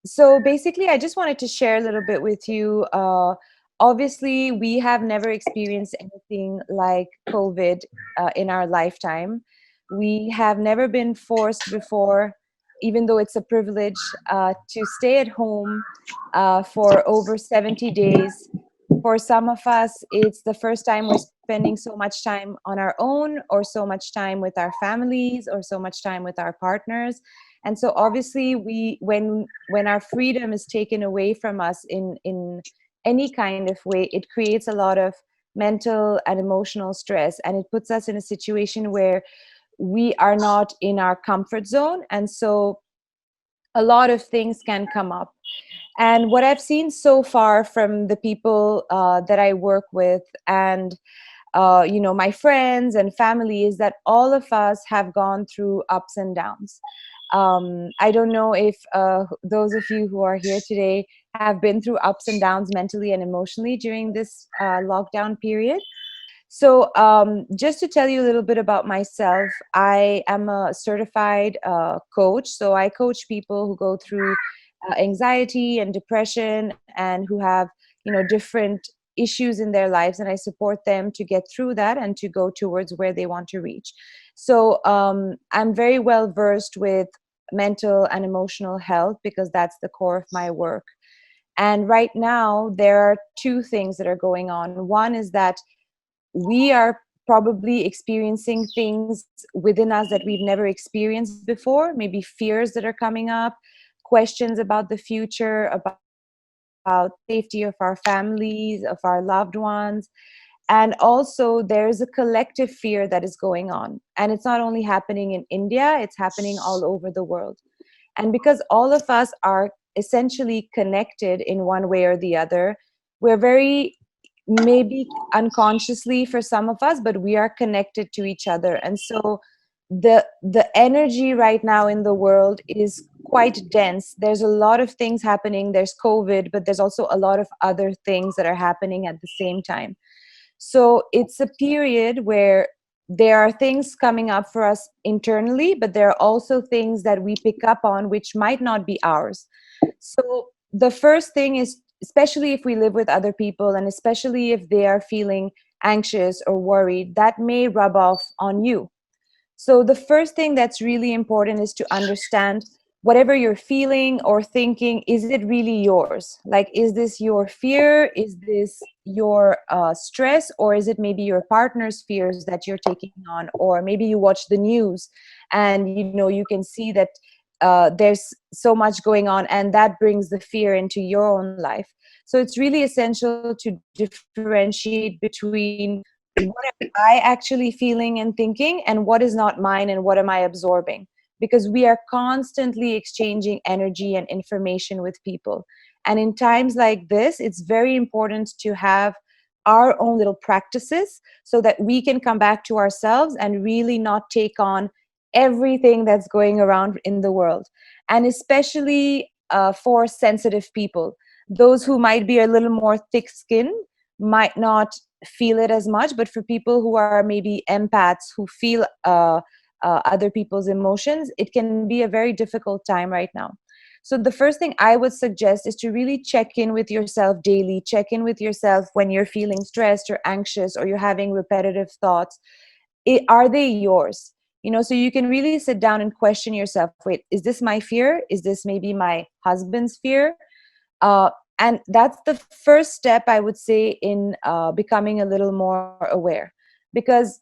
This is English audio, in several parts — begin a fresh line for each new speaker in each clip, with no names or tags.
So basically, I just wanted to share a little bit with you. Obviously, we have never experienced anything like COVID in our lifetime. We have never been forced before, even though it's a privilege, to stay at home for over 70 days. For some of us, it's the first time we're spending so much time on our own, or so much time with our families, or so much time with our partners. And so obviously we when our freedom is taken away from us in any kind of way, it creates a lot of mental and emotional stress, and it puts us in a situation where we are not in our comfort zone, and so a lot of things can come up. And what I've seen so far from the people that I work with, and my friends and family, is that all of us have gone through ups and downs. I don't know if those of you who are here today have been through ups and downs mentally and emotionally during this lockdown period. So, just to tell you a little bit about myself, I am a certified coach. So, I coach people who go through anxiety and depression, and who have, different issues in their lives, and I support them to get through that and to go towards where they want to reach. So, I'm very well versed with mental and emotional health because that's the core of my work. And right now, there are two things that are going on. One is that we are probably experiencing things within us that we've never experienced before, maybe fears that are coming up, questions about the future, about safety of our families, of our loved ones. And also there's a collective fear that is going on, and it's not only happening in India, it's happening all over the world. And because all of us are essentially connected in one way or the other, we're very, maybe unconsciously for some of us, but we are connected to each other. And so the energy right now in the world is quite dense. There's a lot of things happening. There's COVID, but there's also a lot of other things that are happening at the same time. So it's a period where there are things coming up for us internally, but there are also things that we pick up on which might not be ours. So the first thing is, especially if we live with other people, and especially if they are feeling anxious or worried, that may rub off on you. So the first thing that's really important is to understand whatever you're feeling or thinking, is it really yours? Like, is this your fear? Is this your stress? Or is it maybe your partner's fears that you're taking on? Or maybe you watch the news and you can see that there's so much going on, and that brings the fear into your own life. So it's really essential to differentiate between what am I actually feeling and thinking, and what is not mine, and what am I absorbing? Because we are constantly exchanging energy and information with people. And in times like this, it's very important to have our own little practices so that we can come back to ourselves and really not take on everything that's going around in the world. And especially for sensitive people, those who might be a little more thick skinned might not feel it as much, but for people who are maybe empaths, who feel other people's emotions, it can be a very difficult time right now. So the first thing I would suggest is to really check in with yourself daily. Check in with yourself when you're feeling stressed or anxious, or you're having repetitive thoughts. Are they yours? So you can really sit down and question yourself, wait, is this my fear? Is this maybe my husband's fear? uh, and that's the first step, I would say, in becoming a little more aware. Because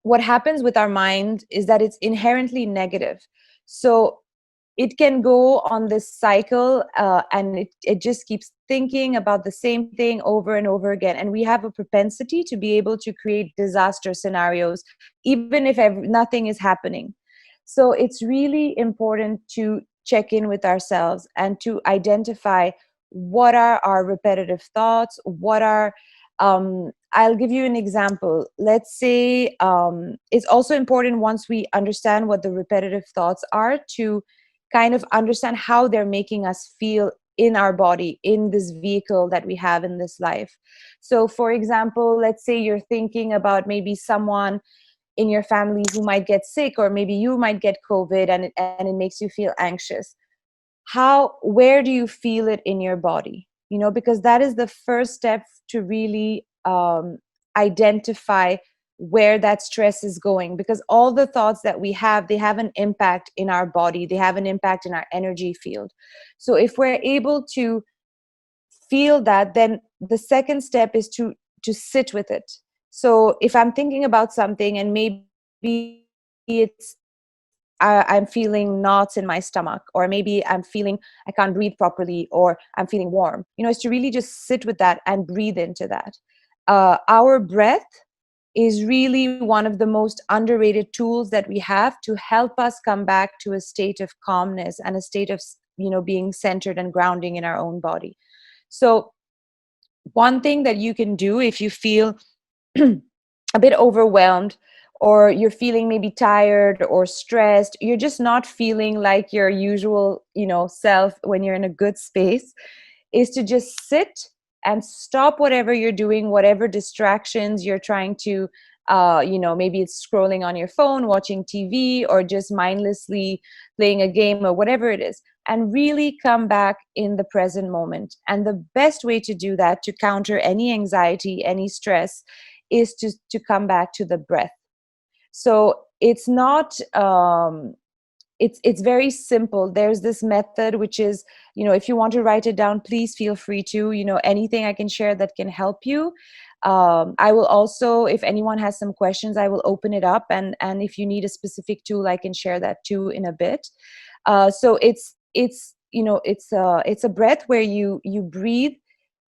what happens with our mind is that it's inherently negative. So it can go on this cycle, and it just keeps thinking about the same thing over and over again. And we have a propensity to be able to create disaster scenarios, even if nothing is happening. So it's really important to check in with ourselves and to identify what are our repetitive thoughts, what are I'll give you an example. Let's say it's also important, once we understand what the repetitive thoughts are, to kind of understand how they're making us feel in our body, in this vehicle that we have in this life. So, for example, let's say you're thinking about maybe someone in your family who might get sick, or maybe you might get COVID, and it makes you feel anxious. where do you feel it in your body? Because that is the first step to really identify where that stress is going, because all the thoughts that we have, they have an impact in our body, they have an impact in our energy field. So if we're able to feel that, then the second step is to sit with it. So if I'm thinking about something and maybe I'm feeling knots in my stomach, or maybe I'm feeling I can't breathe properly, or I'm feeling warm, is to really just sit with that and breathe into that. Our breath is really one of the most underrated tools that we have to help us come back to a state of calmness and a state of being centered and grounding in our own body. So one thing that you can do if you feel a bit overwhelmed, or you're feeling maybe tired or stressed, you're just not feeling like your usual self when you're in a good space, is to just sit and stop whatever you're doing, whatever distractions you're trying to maybe it's scrolling on your phone, watching TV, or just mindlessly playing a game, or whatever it is, and really come back in the present moment. And the best way to do that, to counter any anxiety, any stress, is to come back to the breath. So it's not it's very simple. There's this method which is, if you want to write it down, please feel free to. Anything I can share that can help you. I will also, if anyone has some questions, I will open it up, and if you need a specific tool, I can share that too in a bit. So it's a breath where you breathe,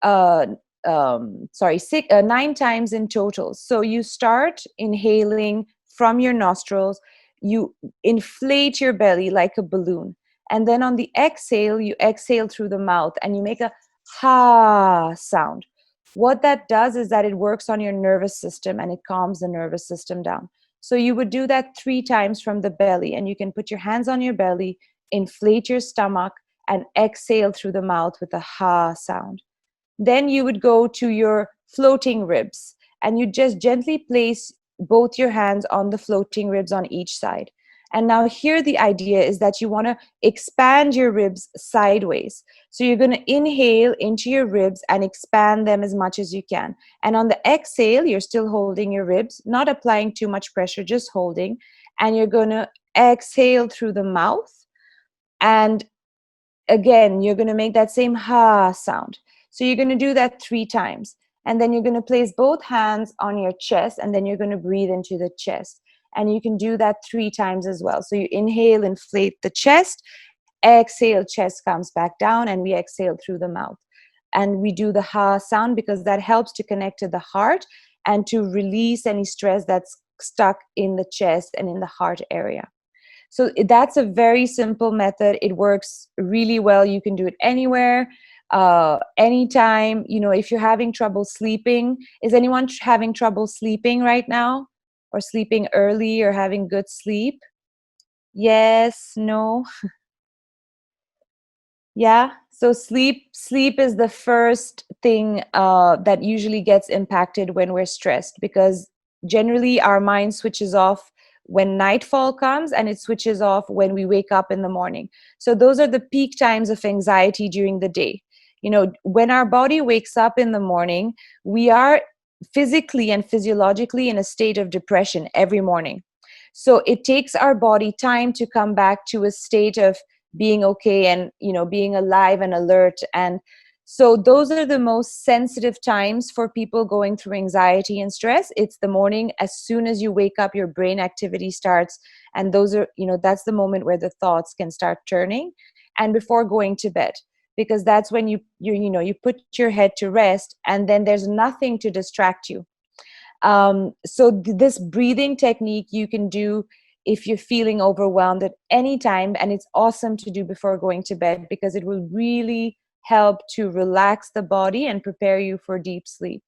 uh, sorry, 9 times in total. So you start inhaling from your nostrils, you inflate your belly like a balloon. And then on the exhale, you exhale through the mouth and you make a ha sound. What that does is that it works on your nervous system and it calms the nervous system down. So you would do that 3 times from the belly, and you can put your hands on your belly, inflate your stomach, and exhale through the mouth with a ha sound. Then you would go to your floating ribs, and you just gently place both your hands on the floating ribs on each side. And now, here the idea is that you want to expand your ribs sideways. So you're going to inhale into your ribs and expand them as much as you can. And on the exhale, you're still holding your ribs, not applying too much pressure, just holding. And you're going to exhale through the mouth. And again, you're going to make that same ha sound. So you're going to do that 3 times. And then you're going to place both hands on your chest, and then you're going to breathe into the chest. And you can do that 3 times as well. So you inhale, inflate the chest, exhale, chest comes back down, and we exhale through the mouth. And we do the ha sound because that helps to connect to the heart and to release any stress that's stuck in the chest and in the heart area. So that's a very simple method. It works really well. You can do it anywhere, anytime. If you're having trouble sleeping, is anyone having trouble sleeping right now, or sleeping early, or having good sleep? Yes, no. Yeah. So sleep is the first thing that usually gets impacted when we're stressed, because generally our mind switches off when nightfall comes, and it switches off when we wake up in the morning. So those are the peak times of anxiety during the day. When our body wakes up in the morning, we are physically and physiologically in a state of depression every morning. So it takes our body time to come back to a state of being okay, and being alive and alert. And so those are the most sensitive times for people going through anxiety and stress. It's the morning. As soon as you wake up, your brain activity starts, and those are that's the moment where the thoughts can start turning, and before going to bed, because that's when you put your head to rest, and then there's nothing to distract you. So this breathing technique you can do if you're feeling overwhelmed at any time, and it's awesome to do before going to bed, because it will really help to relax the body and prepare you for deep sleep.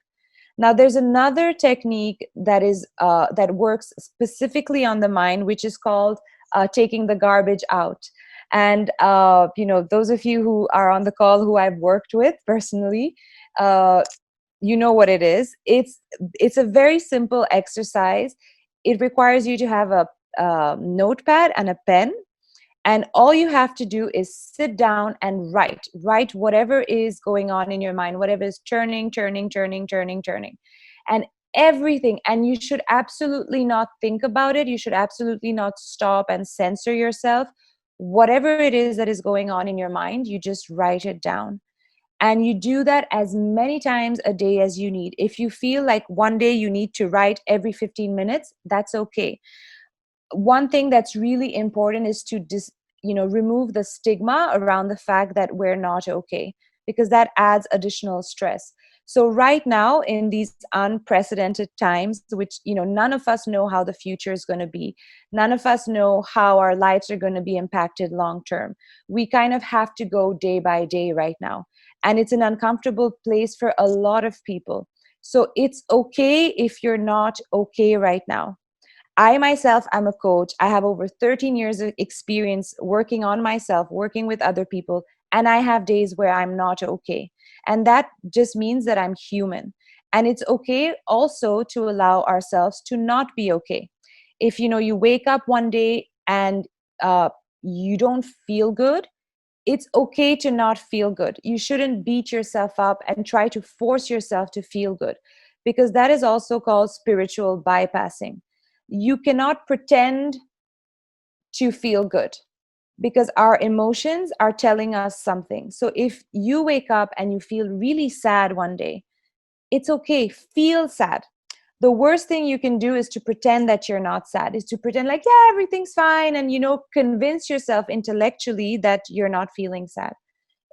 Now, there's another technique that works specifically on the mind, which is called taking the garbage out. And those of you who are on the call who I've worked with personally, uh, you know what it is. It's a very simple exercise. It requires you to have a notepad and a pen, And all you have to do is sit down and write whatever is going on in your mind, whatever is turning, and everything. And you should absolutely not think about it. You should absolutely not stop and censor yourself. Whatever it is that is going on in your mind, you just write it down. And you do that as many times a day as you need. If you feel like one day you need to write every 15 minutes, that's okay. One thing that's really important is to remove the stigma around the fact that we're not okay, because that adds additional stress. So right now, in these unprecedented times, which none of us know how the future is going to be, none of us know how our lives are going to be impacted long term. We kind of have to go day by day right now, and it's an uncomfortable place for a lot of people. So it's okay if you're not okay right now. I myself am a coach. I have over 13 years of experience working on myself, working with other people, and I have days where I'm not okay. And that just means that I'm human. And it's okay also to allow ourselves to not be okay. If you wake up one day and uh, you don't feel good, it's okay to not feel good. You shouldn't beat yourself up and try to force yourself to feel good, because that is also called spiritual bypassing. You cannot pretend to feel good, because our emotions are telling us something. So if you wake up and you feel really sad one day, it's okay, feel sad. The worst thing you can do is to pretend that you're not sad, is to pretend like, yeah, everything's fine, and convince yourself intellectually that you're not feeling sad.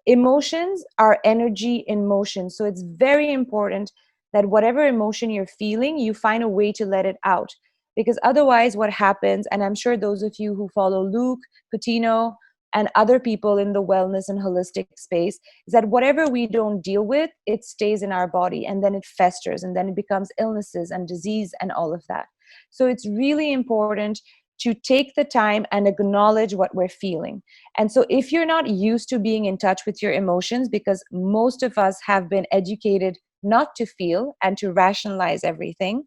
Emotions are energy in motion. So it's very important that whatever emotion you're feeling, you find a way to let it out. Because otherwise, what happens, and I'm sure those of you who follow Luke Patino and other people in the wellness and holistic space, is that whatever we don't deal with, it stays in our body, and then it festers, and then it becomes illnesses and disease and all of that. So it's really important to take the time and acknowledge what we're feeling. And so, if you're not used to being in touch with your emotions, because most of us have been educated not to feel and to rationalize everything,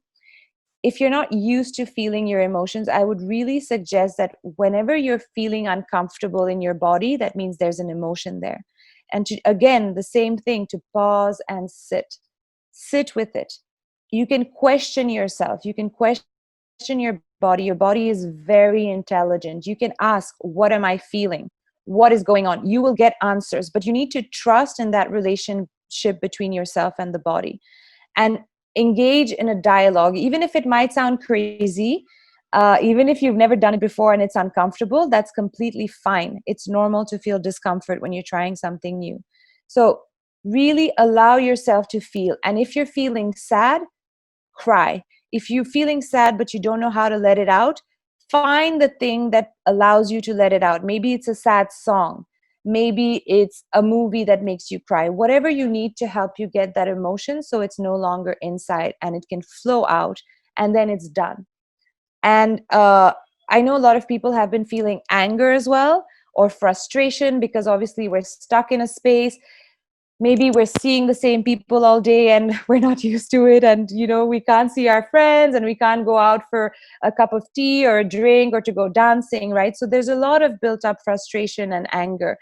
if you're not used to feeling your emotions, I would really suggest that whenever you're feeling uncomfortable in your body, that means there's an emotion there. And to, again, the same thing, to pause and sit with it. You can question yourself, you can question your body. Your body is very intelligent. You can ask, what am I feeling? What is going on? You will get answers, but you need to trust in that relationship between yourself and the body, and engage in a dialogue, even if it might sound crazy. Even if you've never done it before and it's uncomfortable, that's completely fine. It's normal to feel discomfort when you're trying something new. So really allow yourself to feel. And if you're feeling sad, cry. If you're feeling sad but you don't know how to let it out, find the thing that allows you to let it out. Maybe it's a sad song. Maybe it's a movie that makes you cry. Whatever you need to help you get that emotion so it's no longer inside and it can flow out, and then it's done. And I know a lot of people have been feeling anger as well, or frustration, because obviously we're stuck in a space. Maybe we're seeing the same people all day and we're not used to it, and we can't see our friends, and we can't go out for a cup of tea or a drink or to go dancing, right? So there's a lot of built up frustration and anger.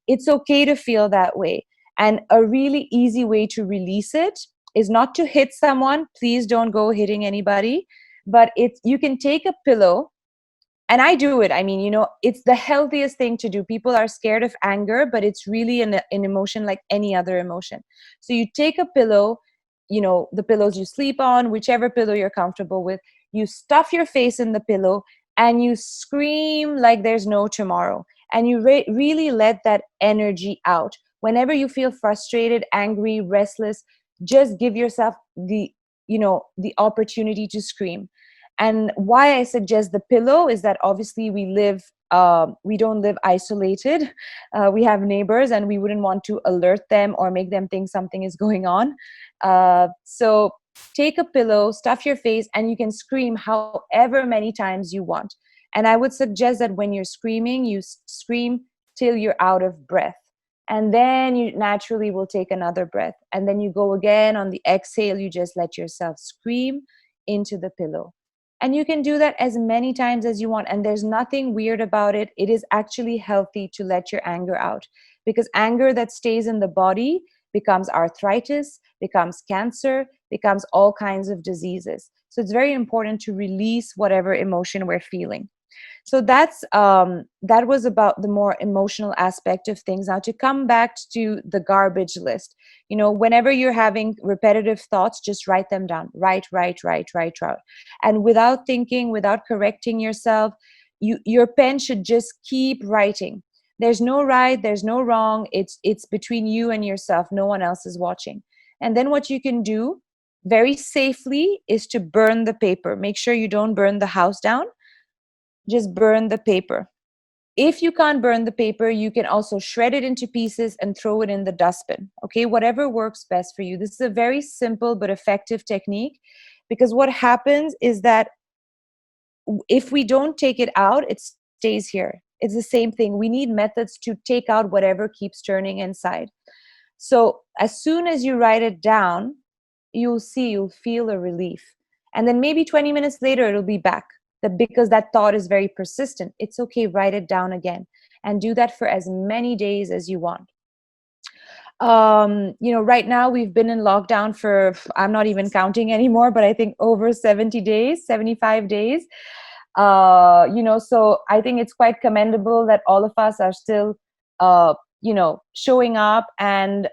It's okay to feel that way, and a really easy way to release it is not to hit someone. Please don't go hitting anybody, but it's, you can take a pillow, and I do it. I mean, it's the healthiest thing to do. People are scared of anger, but it's really an emotion like any other emotion. So you take a pillow, the pillows you sleep on, whichever pillow you're comfortable with, you stuff your face in the pillow and you scream like there's no tomorrow. And you really let that energy out. Whenever you feel frustrated, angry, restless, just give yourself the opportunity to scream. And why I suggest the pillow is that obviously we don't live isolated. We have neighbors, and we wouldn't want to alert them or make them think something is going on. So take a pillow, stuff your face, and you can scream however many times you want. And I would suggest that when you're screaming, you scream till you're out of breath. And then you naturally will take another breath. And then you go again on the exhale, you just let yourself scream into the pillow. And you can do that as many times as you want. And there's nothing weird about it. It is actually healthy to let your anger out, because anger that stays in the body becomes arthritis, becomes cancer, becomes all kinds of diseases. So it's very important to release whatever emotion we're feeling. So that was about the more emotional aspect of things. Now, to come back to the garbage list, whenever you're having repetitive thoughts, just write them down. Write. And without thinking, without correcting yourself, your pen should just keep writing. There's no right, there's no wrong. It's between you and yourself. No one else is watching. And then what you can do very safely is to burn the paper. Make sure you don't burn the house down, just burn the paper. If you can't burn the paper, you can also shred it into pieces and throw it in the dustbin. Okay, whatever works best for you. This is a very simple but effective technique, because what happens is that if we don't take it out, it stays here. It's the same thing. We need methods to take out whatever keeps turning inside. So as soon as you write it down, you'll feel a relief. And then maybe 20 minutes later, it'll be back. Because that thought is very persistent. It's okay, write it down again. And do that for as many days as you want. Right now we've been in lockdown for, I'm not even counting anymore, but I think over 70 days, 75 days. So I think it's quite commendable that all of us are still, showing up and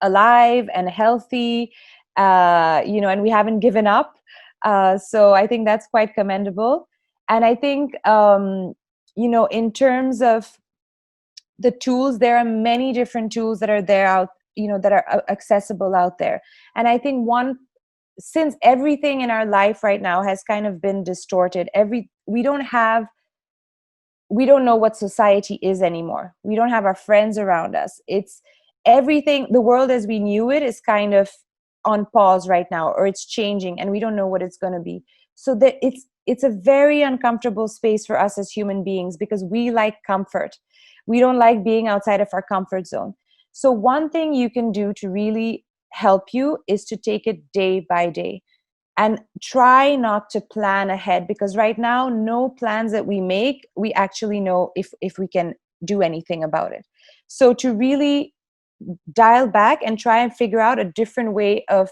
alive and healthy, and we haven't given up. So I think that's quite commendable. And I think, in terms of the tools, there are many different tools that are there out, that are accessible out there. And I think since everything in our life right now has kind of been distorted, we don't know what society is anymore. We don't have our friends around us. It's everything, the world as we knew it is kind of on pause right now, or it's changing and we don't know what it's going to be. So that it's a very uncomfortable space for us as human beings, because we like comfort. We don't like being outside of our comfort zone. So one thing you can do to really help you is to take it day by day and try not to plan ahead, because right now no plans that we make, we actually know if we can do anything about it. So to really dial back and try and figure out a different way of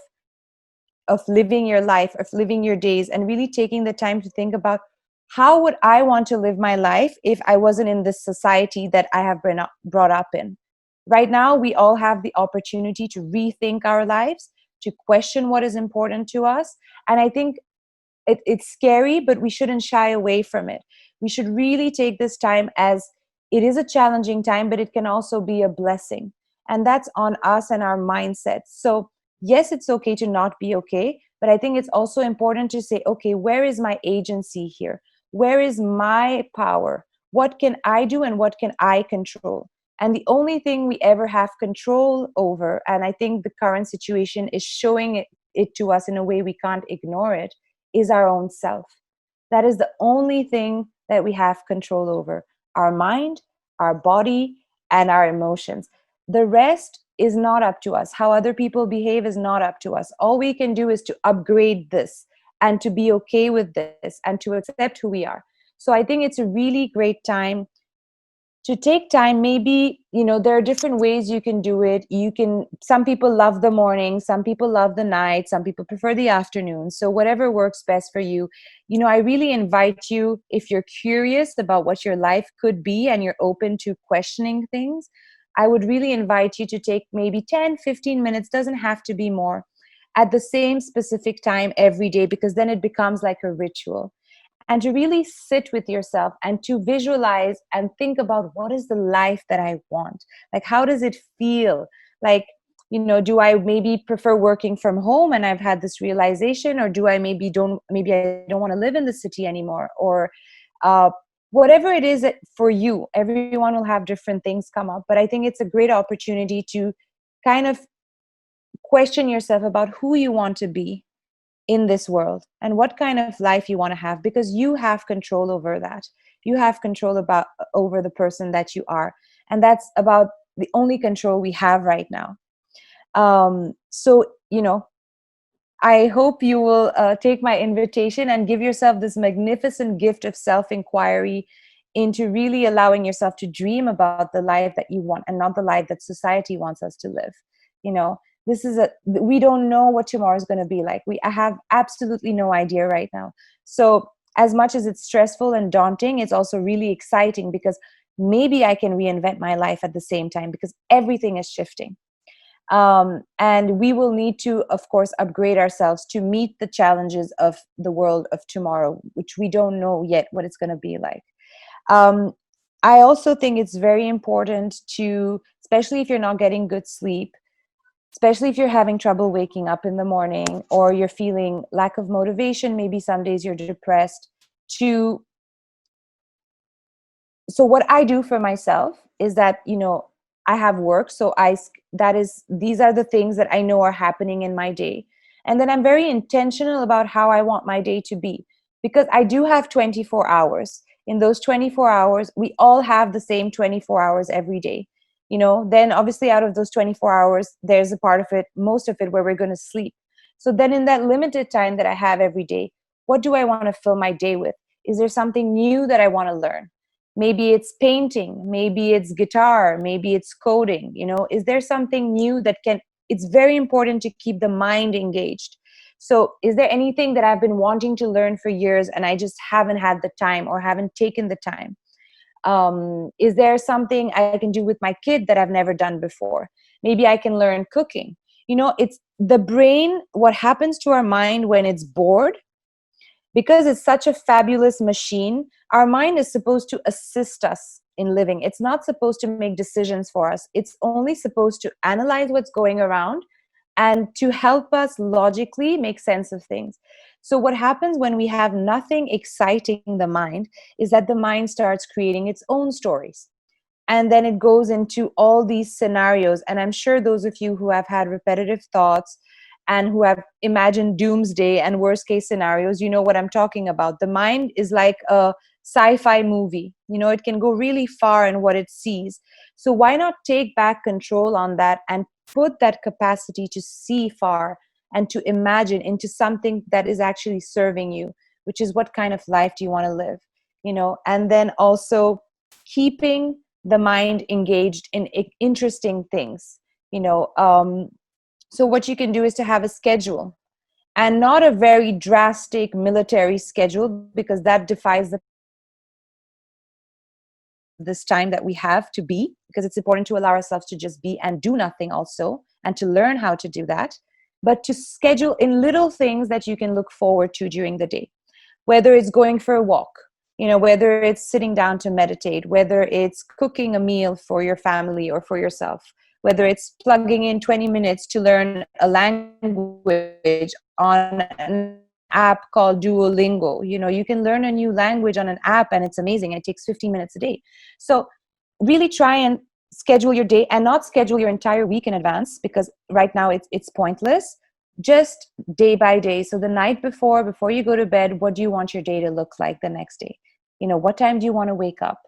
living your life, of living your days, and really taking the time to think about, how would I want to live my life if I wasn't in this society that I have been brought up in. Right now we all have the opportunity to rethink our lives, to question what is important to us. And I think it's scary, but we shouldn't shy away from it. We should really take this time, as it is a challenging time, but it can also be a blessing. And that's on us and our mindsets. So yes, it's okay to not be okay, but I think it's also important to say, okay, where is my agency here? Where is my power? What can I do and what can I control? And the only thing we ever have control over, and I think the current situation is showing it to us in a way we can't ignore it, is our own self. That is the only thing that we have control over: our mind, our body, and our emotions. The rest is not up to us. How other people behave is not up to us. All we can do is to upgrade this and to be okay with this and to accept who we are. So I think it's a really great time to take time. Maybe, there are different ways you can do it. Some people love the morning, some people love the night, some people prefer the afternoon. So whatever works best for you. I really invite you, if you're curious about what your life could be and you're open to questioning things, I would really invite you to take maybe 10-15 minutes, doesn't have to be more, at the same specific time every day, because then it becomes like a ritual. And to really sit with yourself and to visualize and think about, what is the life that I want? Like, how does it feel? Like, do I maybe prefer working from home and I've had this realization, or do I maybe I don't want to live in the city anymore, or uh, whatever it is that for you. Everyone will have different things come up, but I think it's a great opportunity to kind of question yourself about who you want to be in this world and what kind of life you want to have, because you have control over that. You have control over the person that you are, and that's about the only control we have right now. So I hope you will take my invitation and give yourself this magnificent gift of self inquiry into really allowing yourself to dream about the life that you want and not the life that society wants us to live. You know, we don't know what tomorrow is going to be like. I have absolutely no idea right now. So, as much as it's stressful and daunting, it's also really exciting because maybe I can reinvent my life at the same time because everything is shifting. And we will need to, of course, upgrade ourselves to meet the challenges of the world of tomorrow, which we don't know yet what it's going to be like. um, I also think it's very important to, especially if you're not getting good sleep, especially if you're having trouble waking up in the morning, or you're feeling lack of motivation, maybe some days you're depressed, to so what I do for myself is that, I have work, so that is these are the things that I know are happening in my day, and then I'm very intentional about how I want my day to be, because I do have 24 hours. In those 24 hours, we all have the same 24 hours every day. Then obviously out of those 24 hours, there's a part of it, most of it, where we're going to sleep. So then in that limited time that I have every day, what do I want to fill my day with? Is there something new that I want to learn? Maybe it's painting, maybe it's guitar, maybe it's coding. Is there something new that can it's very important to keep the mind engaged. So is there anything that I've been wanting to learn for years and I just haven't had the time or haven't taken the time? Is there something I can do with my kid that I've never done before? Maybe I can learn cooking. It's the brain. What happens to our mind when it's bored, because it's such a fabulous machine, our mind is supposed to assist us in living. It's not supposed to make decisions for us. It's only supposed to analyze what's going around and to help us logically make sense of things. So, what happens when we have nothing exciting the mind is that the mind starts creating its own stories. And then it goes into all these scenarios. And I'm sure those of you who have had repetitive thoughts and who have imagined doomsday and worst case scenarios, you know what I'm talking about. The mind is like a sci-fi movie. It can go really far in what it sees. So why not take back control on that and put that capacity to see far and to imagine into something that is actually serving you, which is what kind of life do you want to live? And then also keeping the mind engaged in interesting things. So what you can do is to have a schedule, and not a very drastic military schedule, because that defies this time that we have to be, because it's important to allow ourselves to just be and do nothing also, and to learn how to do that, but to schedule in little things that you can look forward to during the day, whether it's going for a walk, whether it's sitting down to meditate, whether it's cooking a meal for your family or for yourself, whether it's plugging in 20 minutes to learn a language on an app called Duolingo. You can learn a new language on an app and it's amazing. It takes 15 minutes a day. So really try and schedule your day, and not schedule your entire week in advance, because right now it's pointless. Just day by day. So the night before you go to bed, what do you want your day to look like the next day? What time do you want to wake up?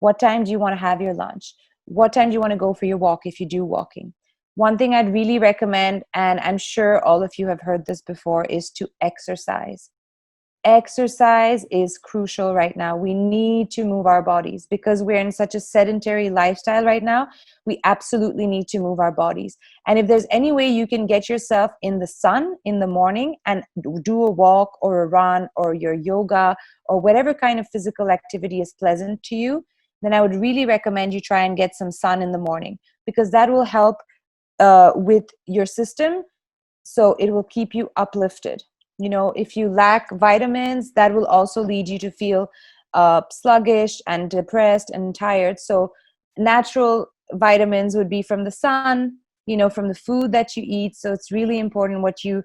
What time do you want to have your lunch? What time do you want to go for your walk if you do walking? One thing I'd really recommend, and I'm sure all of you have heard this before, is to exercise. Exercise is crucial right now. We need to move our bodies because we're in such a sedentary lifestyle right now. We absolutely need to move our bodies. And if there's any way you can get yourself in the sun in the morning and do a walk or a run or your yoga or whatever kind of physical activity is pleasant to you, then I would really recommend you try and get some sun in the morning, because that will help with your system. So it will keep you uplifted. If you lack vitamins, that will also lead you to feel sluggish and depressed and tired. So natural vitamins would be from the sun, from the food that you eat. So it's really important what you're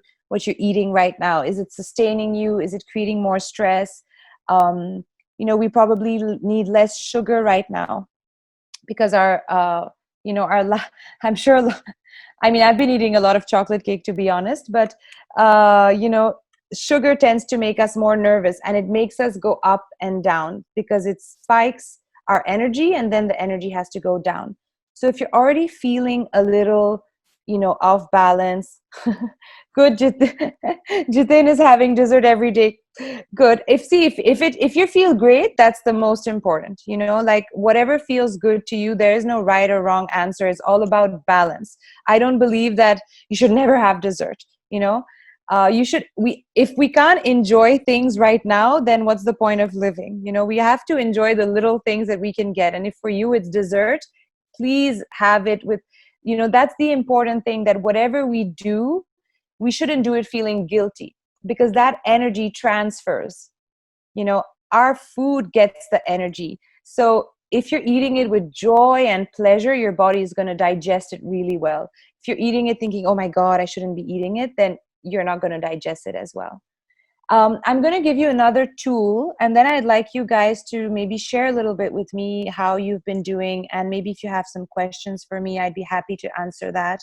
eating right now. Is it sustaining you? Is it creating more stress? We probably need less sugar right now, because I'm sure, I mean, I've been eating a lot of chocolate cake, to be honest, but sugar tends to make us more nervous, and it makes us go up and down because it spikes our energy, and then the energy has to go down. So if you're already feeling a little off balance. Good. Jitin is having dessert every day. Good. If you feel great, that's the most important. Like whatever feels good to you, there is no right or wrong answer. It's all about balance. I don't believe that you should never have dessert. You should we If we can't enjoy things right now, then what's the point of living? We have to enjoy the little things that we can get. And if for you it's dessert, please have it with, that's the important thing, that whatever we do, we shouldn't do it feeling guilty, because that energy transfers. you know our food gets the energy. So if you're eating it with joy and pleasure, your body is going to digest it really well. If you're eating it thinking, oh my god, I shouldn't be eating it, then you're not going to digest it as well. I'm going to give you another tool, and then I'd like you guys to maybe share a little bit with me how you've been doing, and maybe if you have some questions for me, I'd be happy to answer that.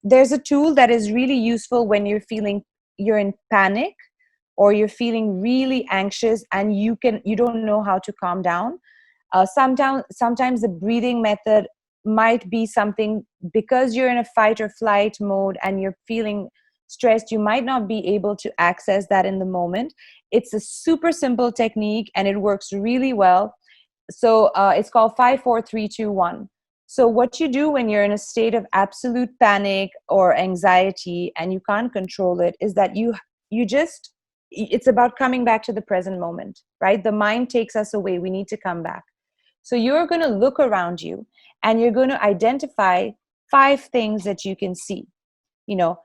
There's a tool that is really useful when you're in panic, or you're feeling really anxious and you don't know how to calm down. Sometimes the breathing method might be something, because you're in a fight or flight mode and you're feeling stressed, you might not be able to access that in the moment. It's a super simple technique and it works really well. So it's called 5 4 3 2 1. So what you do when you're in a state of absolute panic or anxiety and you can't control it is that you just it's about coming back to the present moment, right? The mind takes us away. We need to come back. So you're going to look around you and you're going to identify 5 things that you can see. You know,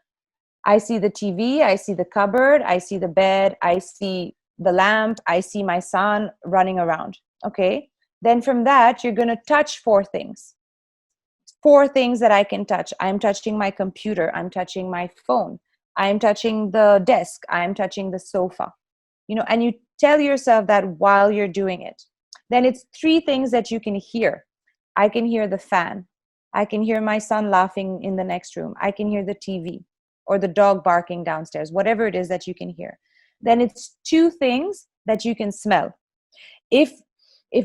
I see the TV, I see the cupboard, I see the bed, I see the lamp, I see my son running around. Okay. Then from that, you're going to touch 4 things. 4 things that I can touch. I'm touching my computer. I'm touching my phone. I'm touching the desk. I'm touching the sofa. And you tell yourself that while you're doing it. Then it's 3 things that you can hear. I can hear the fan. I can hear my son laughing in the next room. I can hear the TV or the dog barking downstairs, whatever it is that you can hear. Then it's 2 things that you can smell. If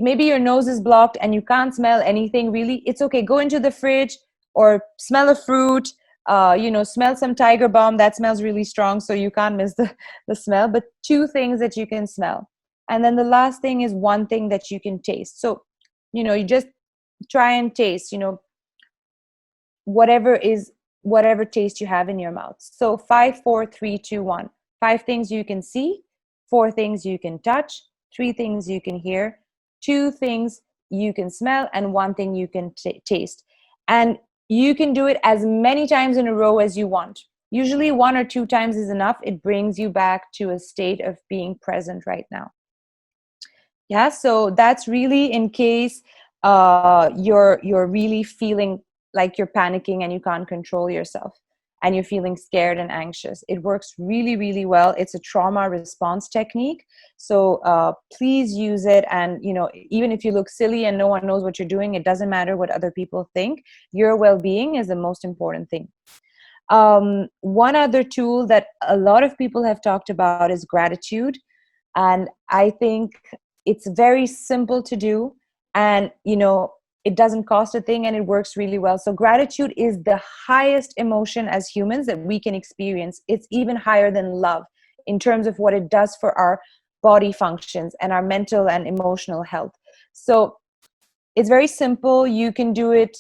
maybe your nose is blocked and you can't smell anything really, it's okay. Go into the fridge or smell a fruit. Smell some Tiger Balm. That smells really strong, so you can't miss the smell. But 2 things that you can smell. And then the last thing is 1 thing that you can taste. So, you just try and taste, whatever taste you have in your mouth. So 5 4 3 2 1. 5 things you can see, 4 things you can touch, 3 things you can hear, 2 things you can smell, and 1 thing you can taste. And you can do it as many times in a row as you want. Usually 1 or 2 times is enough. It brings you back to a state of being present right now. Yeah, so that's really in case you're really feeling like you're panicking and you can't control yourself and you're feeling scared and anxious. It works really, really well. It's a trauma response technique. So please use it. And, even if you look silly and no one knows what you're doing, it doesn't matter what other people think. Your well-being is the most important thing. One other tool that a lot of people have talked about is gratitude. And I think it's very simple to do. And, it doesn't cost a thing and it works really well. So gratitude is the highest emotion as humans that we can experience. It's even higher than love in terms of what it does for our body functions and our mental and emotional health. So it's very simple. You can do it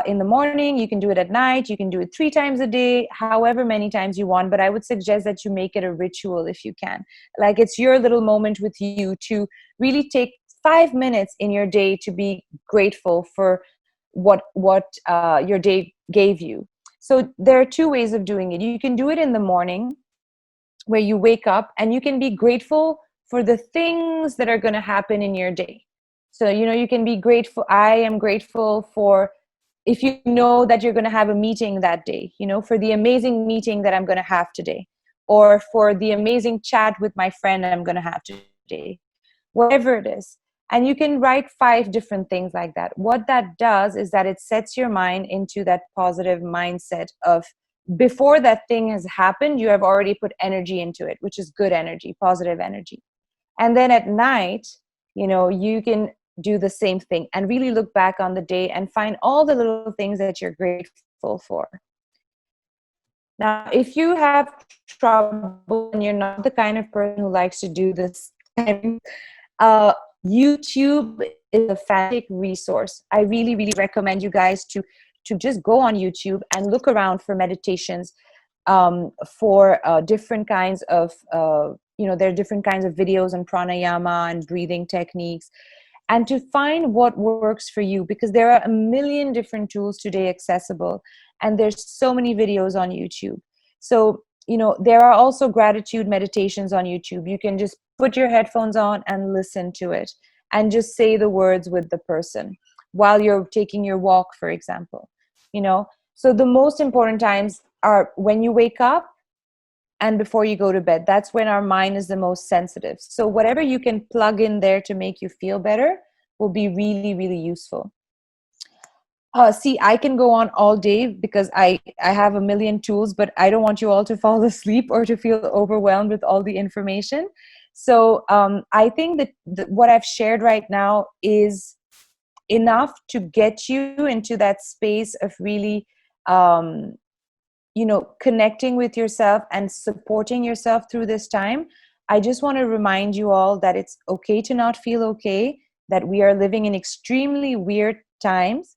in the morning, you can do it at night, you can do it 3 times a day, however many times you want. But I would suggest that you make it a ritual if you can. Like it's your little moment with you to really take 5 minutes in your day to be grateful for what your day gave you. So there are 2 ways of doing it. You can do it in the morning where you wake up and you can be grateful for the things that are going to happen in your day. So, you can be grateful. I am grateful for, if you know that you're going to have a meeting that day, for the amazing meeting that I'm going to have today, or for the amazing chat with my friend I'm going to have today, whatever it is. And you can write 5 different things like that. What that does is that it sets your mind into that positive mindset of, before that thing has happened, you have already put energy into it, which is good energy, positive energy. And then at night, you can do the same thing and really look back on the day and find all the little things that you're grateful grateful for. Now, if you have trouble and you're not the kind of person who likes to do this time, uh, YouTube is a fantastic resource. I really, really recommend you guys to just go on YouTube and look around for meditations, for different kinds of there are different kinds of videos on pranayama and breathing techniques, and to find what works for you, because there are a million different tools today accessible, and there's so many videos on YouTube. So there are also gratitude meditations on YouTube. You can just put your headphones on and listen to it, and just say the words with the person while you're taking your walk, for example. So the most important times are when you wake up and before you go to bed. That's when our mind is the most sensitive. So whatever you can plug in there to make you feel better will be really, really useful. See, I can go on all day because I have a million tools, but I don't want you all to fall asleep or to feel overwhelmed with all the information. So I think that what I've shared right now is enough to get you into that space of really connecting with yourself and supporting yourself through this time. I just want to remind you all that it's okay to not feel okay, that we are living in extremely weird times.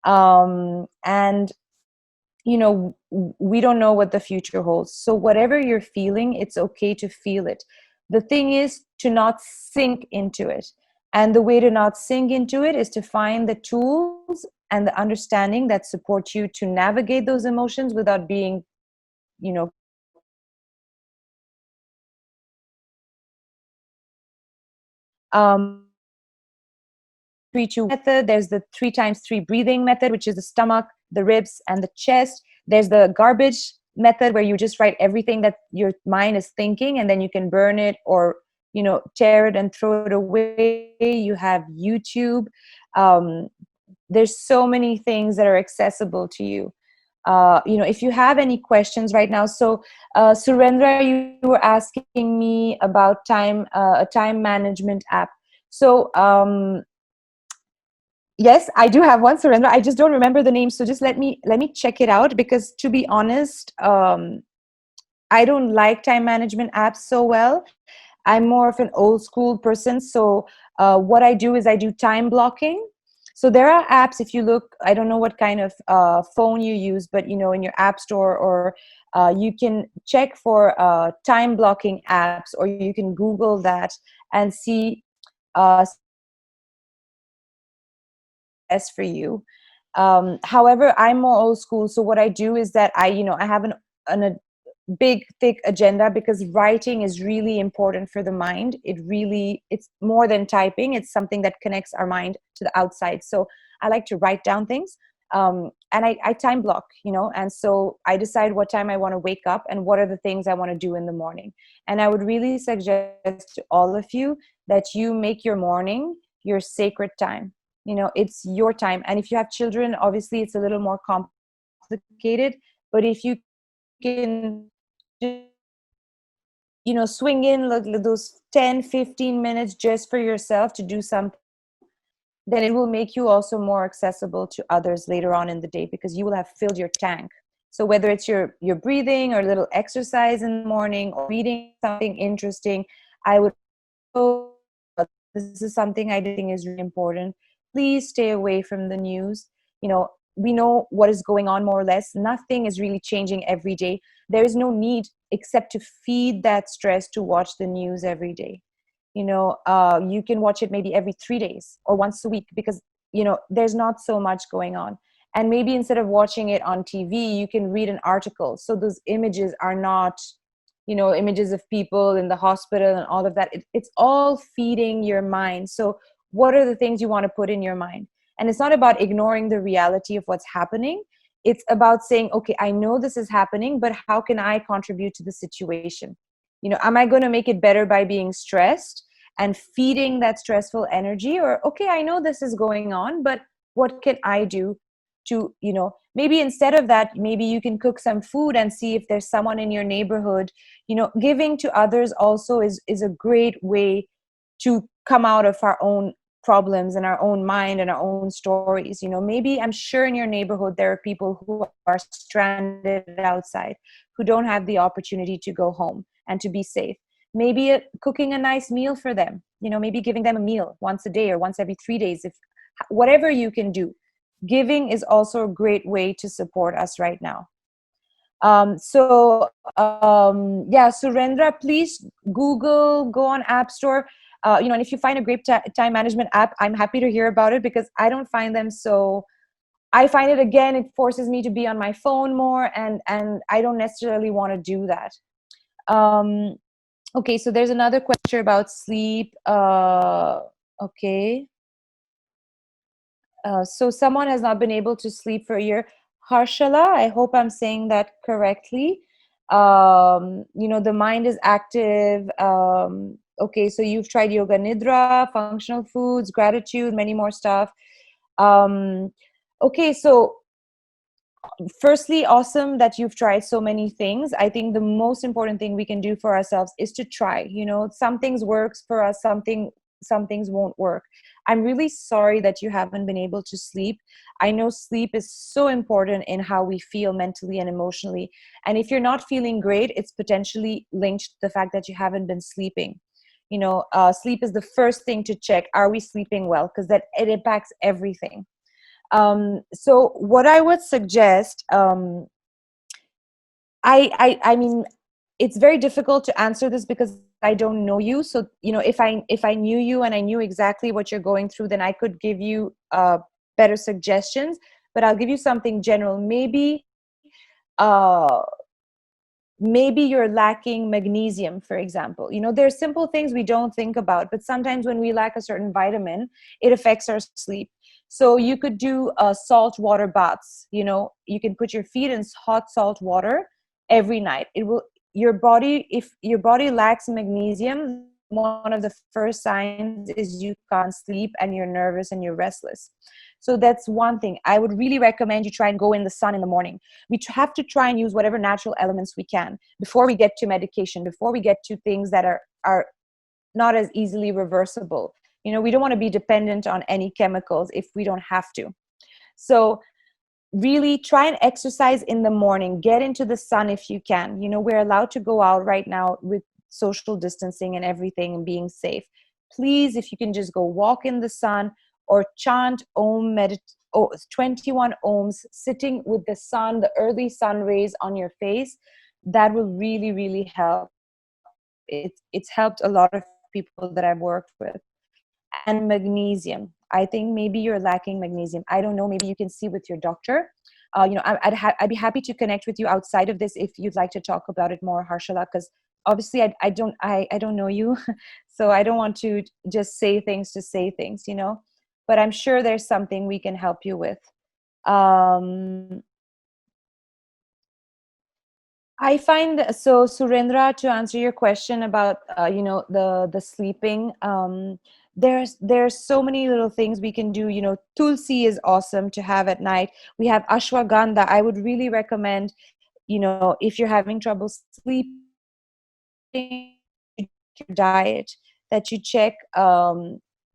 And we don't know what the future holds. So whatever you're feeling, it's okay to feel it. The thing is to not sink into it. And the way to not sink into it is to find the tools and the understanding that support you to navigate those emotions without being, you know, um, 3-2 method. There's the 3 times 3 breathing method, which is the stomach, the ribs, and the chest. There's the garbage method, where you just write everything that your mind is thinking, and then you can burn it or tear it and throw it away. You have YouTube. Um, there's so many things that are accessible to you. If you have any questions right now. So Surendra, you were asking me about a time management app. So yes, I do have one, Surendra. I just don't remember the name. So just let me check it out, because to be honest, I don't like time management apps so well. I'm more of an old school person. So what I do is I do time blocking. So there are apps, if you look, I don't know what kind of phone you use, but in your app store, or you can check for time blocking apps, or you can Google that and see uh, best for you. However, I'm more old school. So what I do is that I have a big thick agenda, because writing is really important for the mind. It's more than typing. It's something that connects our mind to the outside. So I like to write down things, and I time block, and so I decide what time I want to wake up and what are the things I want to do in the morning. And I would really suggest to all of you that you make your morning your sacred time. It's your time. And if you have children, obviously it's a little more complicated, but if you can swing in like those 10-15 minutes just for yourself to do something, then it will make you also more accessible to others later on in the day, because you will have filled your tank. So whether it's your breathing or a little exercise in the morning or reading something interesting, I would this is something I think is really important. Please stay away from the news. We know what is going on, more or less. Nothing is really changing every day. There is no need except to feed that stress to watch the news every day. You can watch it maybe every 3 days or once a week, because there's not so much going on. And maybe instead of watching it on TV, you can read an article, so those images are not images of people in the hospital and all of that. It's all feeding your mind. So what are the things you want to put in your mind? And it's not about ignoring the reality of what's happening. It's about saying, okay, I know this is happening, but how can I contribute to the situation? Am I going to make it better by being stressed and feeding that stressful energy? Or, okay, I know this is going on, but what can I do to, maybe instead of that, maybe you can cook some food and see if there's someone in your neighborhood. Giving to others also is a great way to come out of our own problems in our own mind and our own stories. Maybe, I'm sure in your neighborhood there are people who are stranded outside, who don't have the opportunity to go home and to be safe. Maybe cooking a nice meal for them, maybe giving them a meal once a day or once every 3 days, if whatever you can do. Giving is also a great way to support us right now. Yeah, Surendra, please Google, go on App Store, and if you find a great time management app, I'm happy to hear about it, because I don't find them so. I find it, again, it forces me to be on my phone more, and I don't necessarily want to do that. Um, okay, so there's another question about sleep. Okay. So someone has not been able to sleep for a year. Harshala, I hope I'm saying that correctly. The mind is active. Okay, so you've tried yoga nidra, functional foods, gratitude, many more stuff. Okay, so firstly, awesome that you've tried so many things. I think the most important thing we can do for ourselves is to try. Some things works for us, some things won't work. I'm really sorry that you haven't been able to sleep. I know sleep is so important in how we feel mentally and emotionally, and if you're not feeling great, it's potentially linked to the fact that you haven't been sleeping. Sleep is the first thing to check. Are we sleeping well? Because that it impacts everything. So what I would suggest, I mean, it's very difficult to answer this because I don't know you. So, if I knew you and I knew exactly what you're going through, then I could give you better suggestions. But I'll give you something general. Uh, maybe you're lacking magnesium, for example. There's simple things we don't think about, but sometimes when we lack a certain vitamin, it affects our sleep. So you could do salt water baths. You can put your feet in hot salt water every night. It will Your body, if your body lacks magnesium, one of the first signs is you can't sleep and you're nervous and you're restless. So that's one thing. I would really recommend you try and go in the sun in the morning. We have to try and use whatever natural elements we can before we get to medication, before we get to things that are not as easily reversible. We don't want to be dependent on any chemicals if we don't have to. So really try and exercise in the morning. Get into the sun if you can. We're allowed to go out right now with social distancing and everything and being safe. Please, if you can just go walk in the sun or chant 21 ohms, sitting with the sun, the early sun rays on your face, that will really, really help. It's helped a lot of people that I've worked with. And magnesium, I think maybe you're lacking magnesium. I don't know, maybe you can see with your doctor. I'd be happy to connect with you outside of this if you'd like to talk about it more, Harshala, because obviously I don't know you. So I don't want to just say things to say things, but I'm sure there's something we can help you with. um I find, so Surendra, to answer your question about the sleeping, there's so many little things we can do. Tulsi is awesome to have at night. We have ashwagandha. I would really recommend, if you're having trouble sleeping, your diet, that you check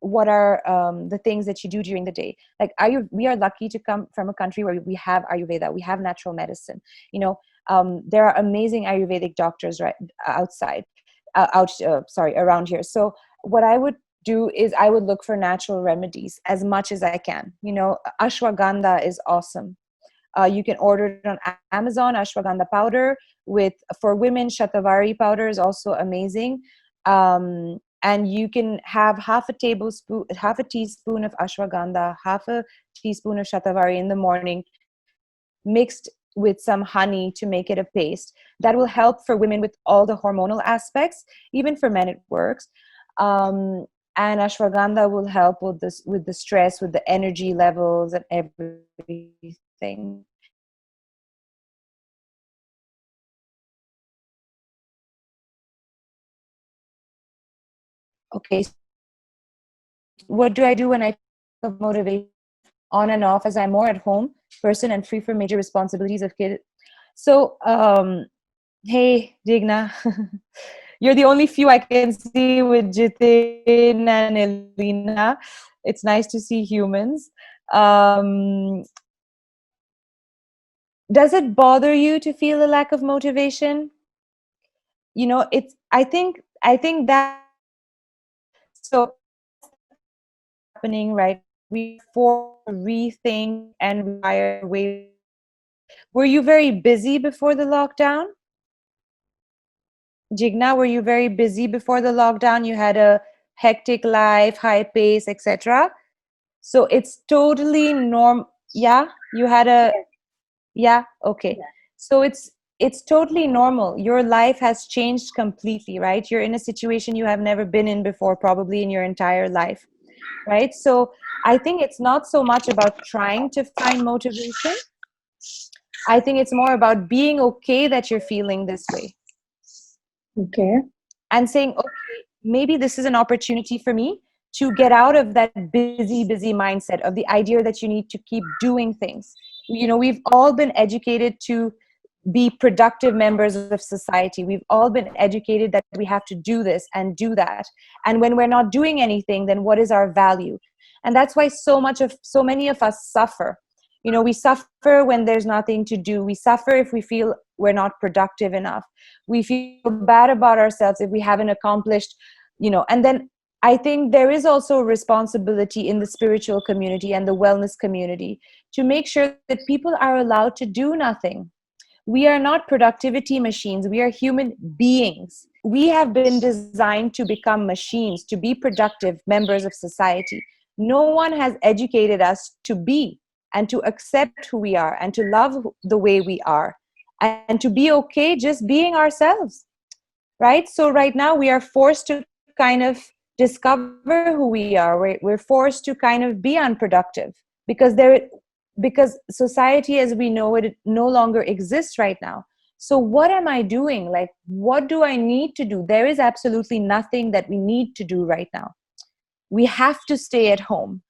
what are the things that you do during the day. Like, we are lucky to come from a country where we have Ayurveda, we have natural medicine. There are amazing Ayurvedic doctors right outside, sorry, around here. So what I would do is I would look for natural remedies as much as I can. Ashwagandha is awesome. You can order it on Amazon, ashwagandha powder. For women, shatavari powder is also amazing. And you can have half a teaspoon of ashwagandha, half a teaspoon of shatavari in the morning, mixed with some honey to make it a paste. That will help for women with all the hormonal aspects. Even for men, it works. And ashwagandha will help with this, with the stress, with the energy levels and everything. Okay, what do I do when I motivate on and off, as I'm more at home person and free from major responsibilities of kid? So, hey, Digna. You're the only few I can see with Jitin and Elena. It's nice to see humans. Um, does it bother you to feel a lack of motivation? I think that's the thing. So that's the thing that's happening right now. We are forced to rethink and rewire the way we live. Were you very busy before the lockdown? Jigna, were you very busy before the lockdown? You had a hectic life, high pace, etc. So it's totally norm. Yeah, you had a.
Yes,
Yeah, okay.
yeah.
So it's totally normal. Your life has changed completely, right? You're in a situation you have never been in before, probably in your entire life, right? So I think it's not so much about trying to find motivation. I think it's more about being okay that you're feeling this way
Okay.
and saying, okay, maybe this is an opportunity for me to get out of that busy mindset of the idea that you need to keep doing things. We've all been educated to be productive members of society. We've all been educated that we have to do this and do that. And when we're not doing anything, then what is our value? And that's why so many of us suffer. We suffer when there's nothing to do. We suffer if we feel we're not productive enough. We feel bad about ourselves if we haven't accomplished, and then I think there is also a responsibility in the spiritual community and the wellness community to make sure that people are allowed to do nothing. We are not productivity machines. We are human beings. We have been designed to become machines, to be productive members of society. No one has educated us to be and to accept who we are and to love the way we are and to be okay just being ourselves, right? So right now we are forced to kind of discover who we are. We're forced to kind of be unproductive because because society as we know it no longer exists right now. So what am I doing? Like, what do I need to do? There is absolutely nothing that we need to do right now. We have to stay at home,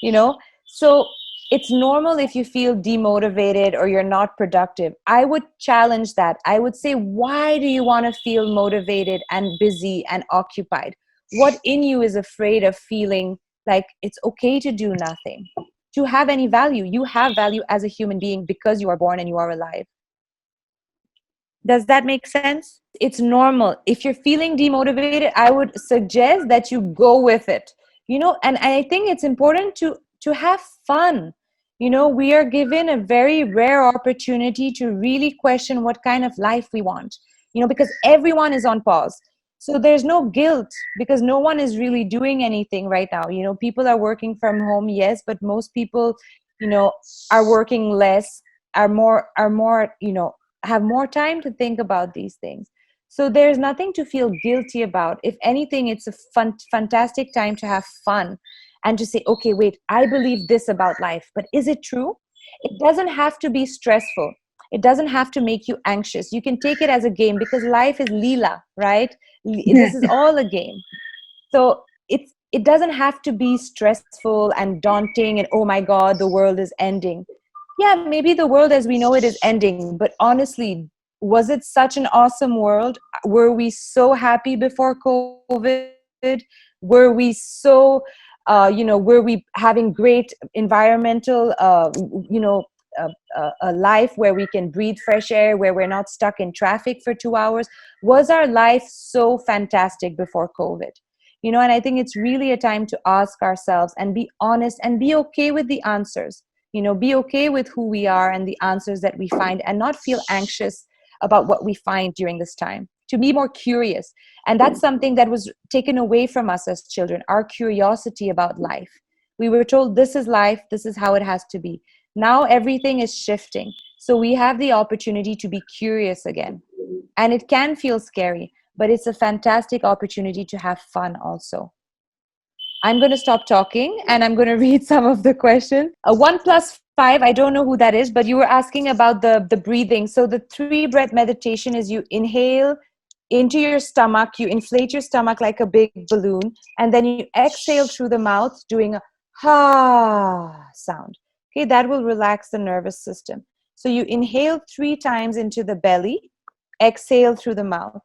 you know so it's normal if you feel demotivated or you're not productive. I would challenge that. I would say, why do you want to feel motivated and busy and occupied? What in you is afraid of feeling like it's okay to do nothing, to have any value? You have value as a human being because you are born and you are alive. Does that make sense? It's normal. If you're feeling demotivated, I would suggest that you go with it. And I think it's important to have fun. We are given a very rare opportunity to really question what kind of life we want, because everyone is on pause. So there's no guilt because no one is really doing anything right now. People are working from home, yes, but most people, you know are working less, are more have more time to think about these things. So there's nothing to feel guilty about. If anything, it's a fantastic time to have fun and to say, okay, wait, I believe this about life, but is it true? It doesn't have to be stressful. It doesn't have to make you anxious. You can take it as a game because life is Leela, right? This is all a game. So it doesn't have to be stressful and daunting and, oh my God, the world is ending. Yeah, maybe the world as we know it is ending, but honestly, was it such an awesome world? Were we so happy before COVID? Were we so were we having great environmental a life where we can breathe fresh air, where we're not stuck in traffic for 2 hours? Was our life so fantastic before COVID? And I think it's really a time to ask ourselves and be honest and be okay with the answers. Be okay with who we are and the answers that we find, and not feel anxious about what we find during this time, to be more curious. And that's something that was taken away from us as children, our curiosity about life. We were told this is life, this is how it has to be. Now everything is shifting, so we have the opportunity to be curious again. And it can feel scary, but it's a fantastic opportunity to have fun also. I'm going to stop talking and I'm going to read some of the questions. 1+5, I don't know who that is, but you were asking about the breathing. So the 3 breath meditation is you inhale into your stomach, you inflate your stomach like a big balloon, and then you exhale through the mouth doing a ha sound. Okay, that will relax the nervous system. So you inhale 3 times into the belly, exhale through the mouth.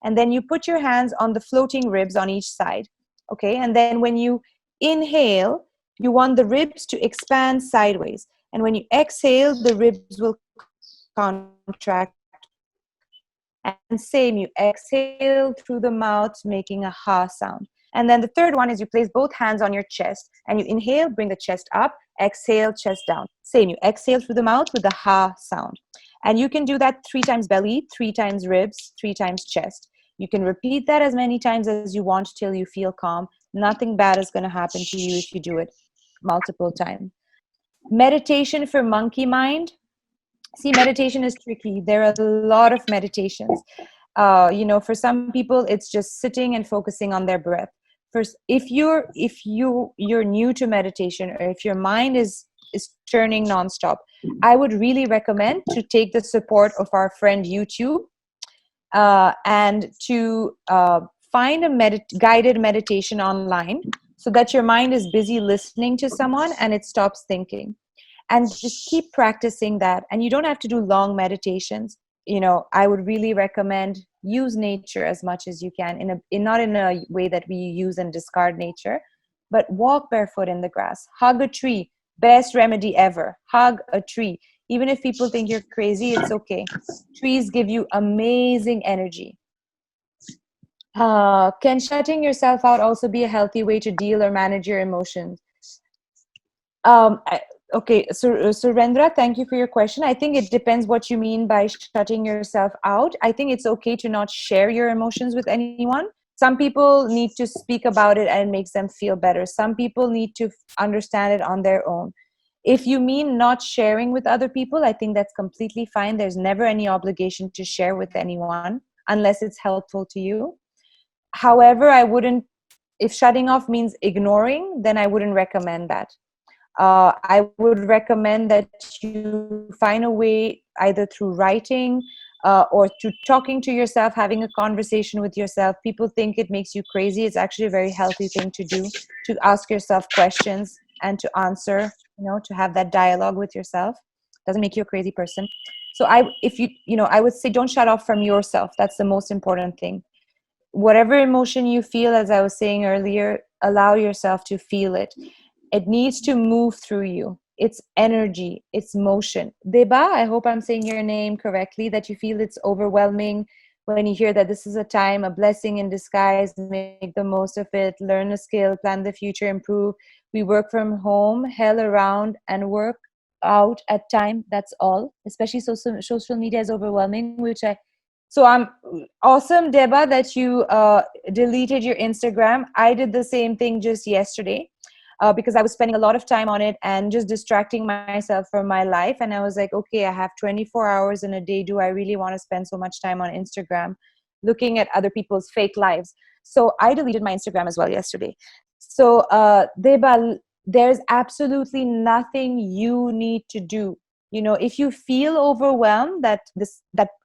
And then you put your hands on the floating ribs on each side. Okay. And then when you inhale, you want the ribs to expand sideways. And when you exhale, the ribs will contract. And same, you exhale through the mouth, making a ha sound. And then the third one is you place both hands on your chest and you inhale, bring the chest up, exhale, chest down. Same, you exhale through the mouth with the ha sound. And you can do that 3 times belly, 3 times ribs, 3 times chest. You can repeat that as many times as you want till you feel calm. Nothing bad is going to happen to you if you do it multiple times. Meditation for monkey mind. See, meditation is tricky. There are a lot of meditations. For some people, it's just sitting and focusing on their breath. First, if you're new to meditation, or if your mind is turning nonstop, I would really recommend to take the support of our friend YouTube, and to find a guided meditation online, so that your mind is busy listening to someone and it stops thinking. And just keep practicing that. And you don't have to do long meditations. I would really recommend use nature as much as you can, not in a way that we use and discard nature, but walk barefoot in the grass, hug a tree. Best remedy ever. Hug a tree. Even if people think you're crazy, it's okay. Trees give you amazing energy. Can shutting yourself out also be a healthy way to deal or manage your emotions? Um, I- okay, so Surendra, thank you for your question. I think it depends what you mean by shutting yourself out. I think it's okay to not share your emotions with anyone. Some people need to speak about it and it makes them feel better. Some people need to understand it on their own. If you mean not sharing with other people, I think that's completely fine. There's never any obligation to share with anyone unless it's helpful to you. However, if shutting off means ignoring, then I wouldn't recommend that. I would recommend that you find a way, either through writing, or through talking to yourself, having a conversation with yourself. People think it makes you crazy. It's actually a very healthy thing to do, to ask yourself questions and to answer, to have that dialogue with yourself. Doesn't make you a crazy person. So I would say don't shut off from yourself. That's the most important thing. Whatever emotion you feel, as I was saying earlier, allow yourself to feel it. It needs to move through you. It's energy, it's motion. Deba, I hope I'm saying your name correctly, that you feel it's overwhelming when you hear that this is a time, a blessing in disguise. Make the most of it, learn a skill, plan the future, improve. We work from home, hell around, and work out at time. That's all. Especially social media is overwhelming, so I'm awesome, Deba, that you deleted your Instagram. I did the same thing just yesterday, because I was spending a lot of time on it and just distracting myself from my life. And I was like, okay, I have 24 hours in a day. Do I really want to spend so much time on Instagram looking at other people's fake lives? So I deleted my Instagram as well yesterday. So, Deba, there's absolutely nothing you need to do. If you feel overwhelmed that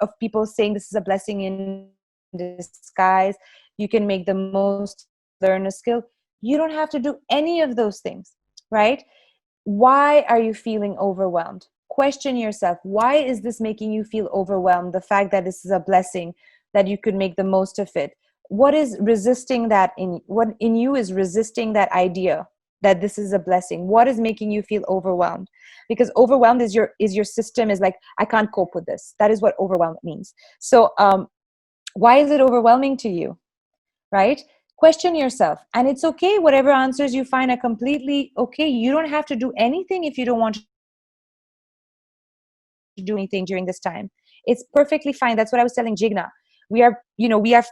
of people saying this is a blessing in disguise, you can make the most, learn a skill, you don't have to do any of those things, right? Why are you feeling overwhelmed? Question yourself, why is this making you feel overwhelmed? The fact that this is a blessing, that you could make the most of it. What is resisting that what in you is resisting that idea that this is a blessing? What is making you feel overwhelmed? Because overwhelmed is your system is like, I can't cope with this. That is what overwhelmed means. So why is it overwhelming to you? Right? Question yourself. And it's okay, whatever answers you find are completely okay. You don't have to do anything if you don't want to do anything during this time. It's perfectly fine. That's what I was telling Jigna. We are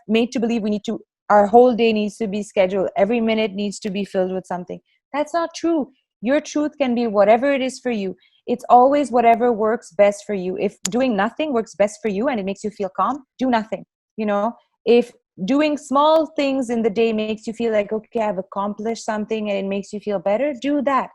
made to believe we need to, our whole day needs to be scheduled. Every minute needs to be filled with something. That's not true. Your truth can be whatever it is for you. It's always whatever works best for you. If doing nothing works best for you and it makes you feel calm, do nothing. If doing small things in the day makes you feel like, okay, I've accomplished something and it makes you feel better, do that.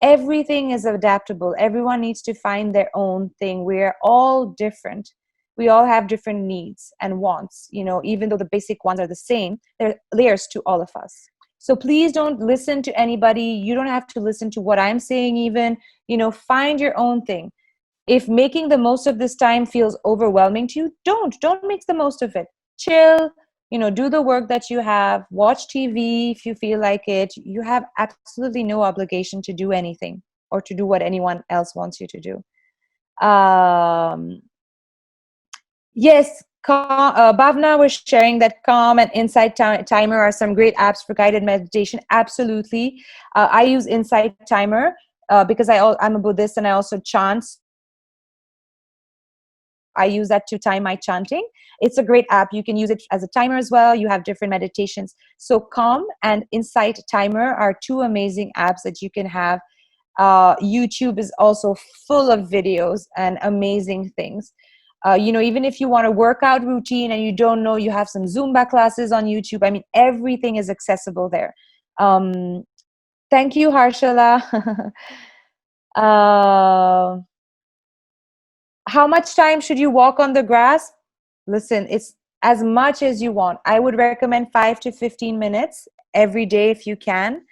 Everything is adaptable. Everyone needs to find their own thing. We're all different. We all have different needs and wants. Even though the basic ones are the same, there are layers to all of us. So please don't listen to anybody. You don't have to listen to what I'm saying even. Find your own thing. If making the most of this time feels overwhelming to you, don't make the most of it. chill, do the work that you have, watch TV if you feel like it. You have absolutely no obligation to do anything or to do what anyone else wants you to do. Yes, Bhavna was sharing that Calm and Insight Timer are some great apps for guided meditation. Absolutely. I use Insight Timer because I'm a Buddhist and I also chant. I use that to time my chanting. It's a great app. You can use it as a timer as well. You have different meditations. So Calm and Insight Timer are two amazing apps that you can have. YouTube is also full of videos and amazing things. Even if you want a workout routine and you don't know, you have some Zumba classes on YouTube. I mean, everything is accessible there. Thank you, Harshala. uh, how much time should you walk on the grass? Listen, it's as much as you want. I would recommend 5 to 15 minutes every day if you can,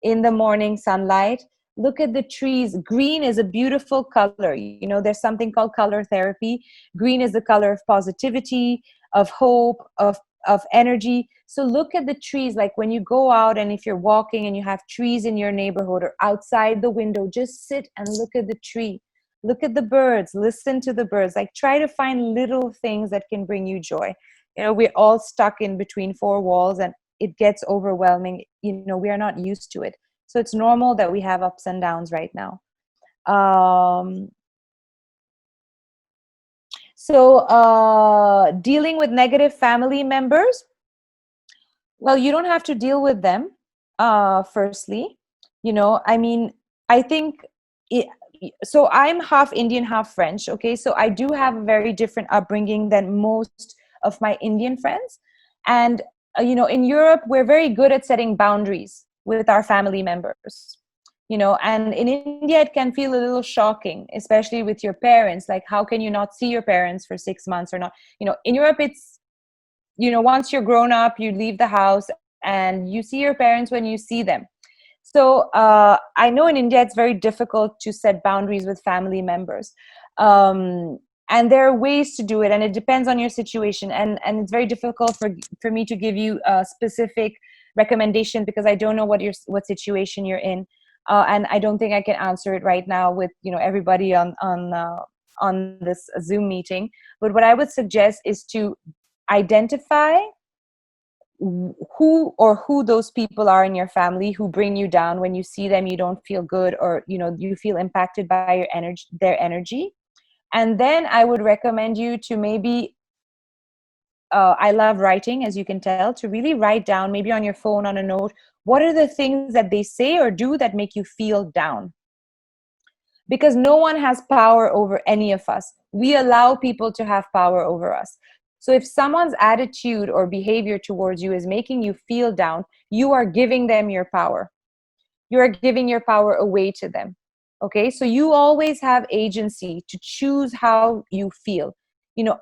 in the morning sunlight. Look at the trees. Green is a beautiful color. There's something called color therapy. Green is the color of positivity, of hope, of energy. So look at the trees. Like when you go out and if you're walking and you have trees in your neighborhood or outside the window, just sit and look at the tree. Look at the birds, listen to the birds. Like try to find little things that can bring you joy. We're all stuck in between four walls and it gets overwhelming. We are not used to it. So it's normal that we have ups and downs right now. Dealing with negative family members, well, you don't have to deal with them, firstly. I mean, I think it, so I'm half Indian, half French. Okay, so I do have a very different upbringing than most of my Indian friends. And in Europe, we're very good at setting boundaries with our family members. And in India, it can feel a little shocking, especially with your parents. Like, how can you not see your parents for 6 months or not? In Europe, it's once you're grown up, you leave the house and you see your parents when you see them. So I know in India it's very difficult to set boundaries with family members. And there are ways to do it, and it depends on your situation. And it's very difficult for me to give you a specific recommendation because I don't know what situation you're in, and I don't think I can answer it right now with everybody on this Zoom meeting. But what I would suggest is to identify who those people are in your family who bring you down. When you see them, you don't feel good, or you feel impacted by their energy. And then I would recommend you to maybe I love writing, as you can tell, to really write down, maybe on your phone, on a note, what are the things that they say or do that make you feel down. Because no one has power over any of us. We allow people to have power over us. So if someone's attitude or behavior towards you is making you feel down, you are giving them your power. You are giving your power away to them. Okay, so you always have agency to choose how you feel.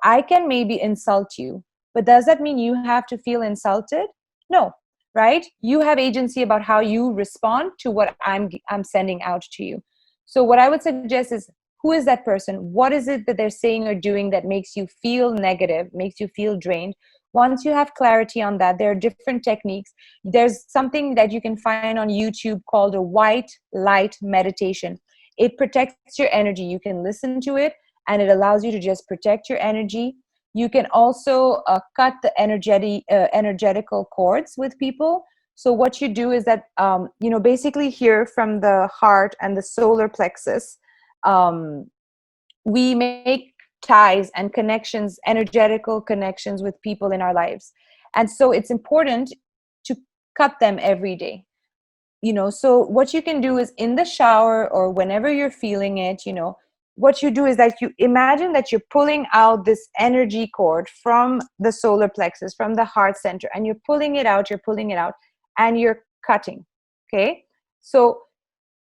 I can maybe insult you, but does that mean you have to feel insulted? No, right? You have agency about how you respond to what I'm sending out to you. So what I would suggest is, who is that person? What is it that they're saying or doing that makes you feel negative, makes you feel drained? Once you have clarity on that, there are different techniques. There's something that you can find on YouTube called a white light meditation. It protects your energy. You can listen to it and it allows you to just protect your energy. You can also cut the energetical cords with people. So what you do is that, basically here from the heart and the solar plexus, we make ties and connections, energetical connections with people in our lives. And so it's important to cut them every day. So what you can do is in the shower or whenever you're feeling it, what you do is that you imagine that you're pulling out this energy cord from the solar plexus, from the heart center, and you're pulling it out, and you're cutting. Okay. So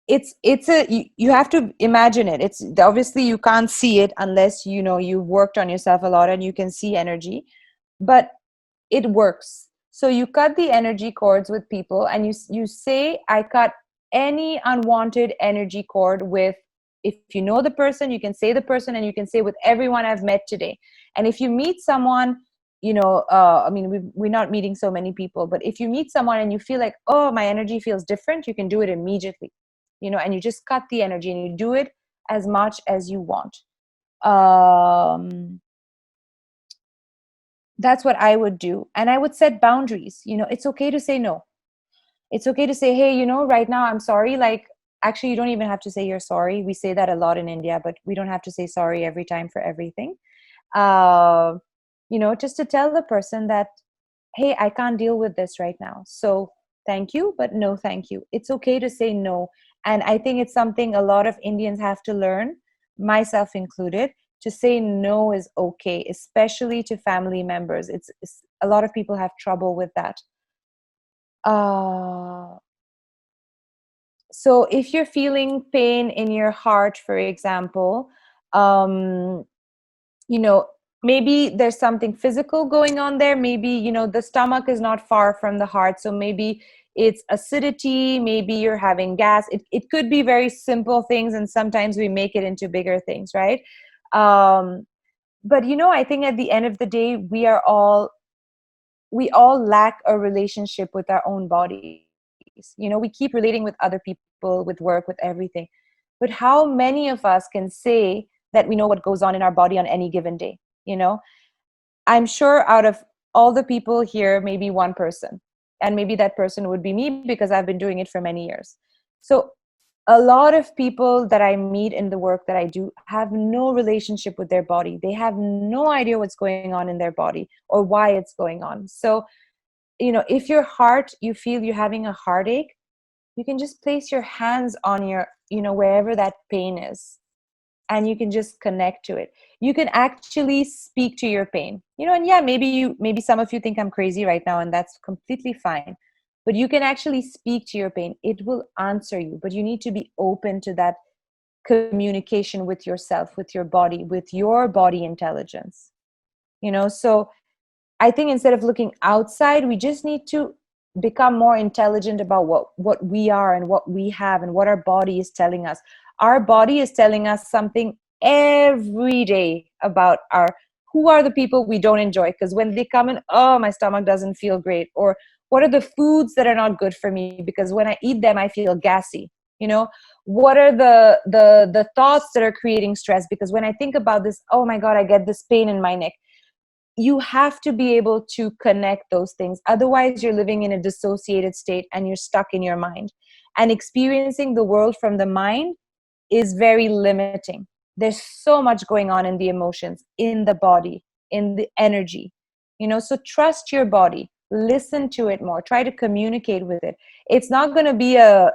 you have to imagine it. It's obviously you can't see it unless you've worked on yourself a lot and you can see energy, but it works. So you cut the energy cords with people and you say, I cut any unwanted energy cord with, if you know the person, you can say the person, and you can say with everyone I've met today. And if you meet someone I mean, we're not meeting so many people, but if you meet someone and you feel like, oh, my energy feels different, you can do it immediately, and you just cut the energy and you do it as much as you want. um that's what I would do. And I would set boundaries. It's okay to say no. It's okay to say, hey, right now I'm sorry. Like, actually, you don't even have to say you're sorry. We say that a lot in India, but we don't have to say sorry every time for everything. uh, just to tell the person that, hey, I can't deal with this right now, so thank you, but no thank you. It's okay to say no. And I think it's something a lot of Indians have to learn, myself included. To say no is okay, especially to family members. It's a lot of people have trouble with that. uh so if you're feeling pain in your heart, for example, um you know maybe there's something physical going on there. Maybe the stomach is not far from the heart, so maybe it's acidity, maybe you're having gas. It could be very simple things, and sometimes we make it into bigger things, right? But I think at the end of the day, we all lack a relationship with our own bodies. We keep relating with other people, with work, with everything. But how many of us can say that we know what goes on in our body on any given day? You know, I'm sure out of all the people here, maybe one person, and maybe that person would be me because I've been doing it for many years. So a lot of people that I meet in the work that I do have no relationship with their body. They have no idea what's going on in their body or why it's going on. So, if your heart, you feel you're having a heartache, you can just place your hands on your, wherever that pain is, and you can just connect to it. You can actually speak to your pain, and yeah, maybe some of you think I'm crazy right now, and that's completely fine. But you can actually speak to your pain. It will answer you, but you need to be open to that communication with yourself, with your body intelligence. So I think instead of looking outside, we just need to become more intelligent about what we are and what we have and what our body is telling us. Our body is telling us something every day about our who are the people we don't enjoy, because when they come in, oh, my stomach doesn't feel great, or what are the foods that are not good for me because when I eat them I feel gassy. What are the thoughts that are creating stress, because when I think about this, oh my god, I get this pain in my neck. You have to be able to connect those things. Otherwise, you're living in a dissociated state and you're stuck in your mind. And experiencing the world from the mind is very limiting. There's so much going on in the emotions, in the body, in the energy. So trust your body, listen to it more, try to communicate with it. It's not going to be a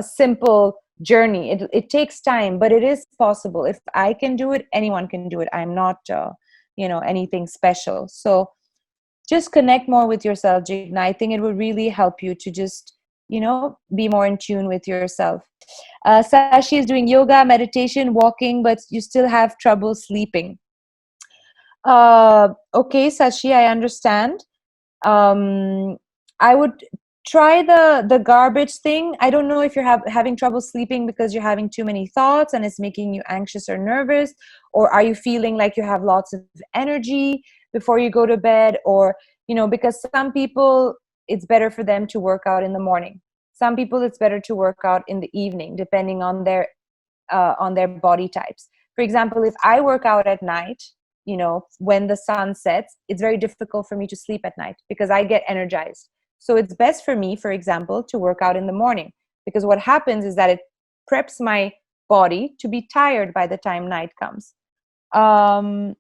simple journey. It takes time, but it is possible. If I can do it, anyone can do it. I'm not anything special. So just connect more with yourself, Jigna. I think it would really help you to just be more in tune with yourself. Sashi is doing yoga, meditation, walking, but you still have trouble sleeping. Okay, Sashi, I understand. um I would try the garbage thing. I don't know if you're having trouble sleeping because you're having too many thoughts and it's making you anxious or nervous, or are you feeling like you have lots of energy before you go to bed, or because some people, it's better for them to work out in the morning. Some people, it's better to work out in the evening, depending on their body types. For example, if I work out at night, when the sun sets, it's very difficult for me to sleep at night because I get energized. So it's best for me, for example, to work out in the morning, because what happens is that it preps my body to be tired by the time night comes. um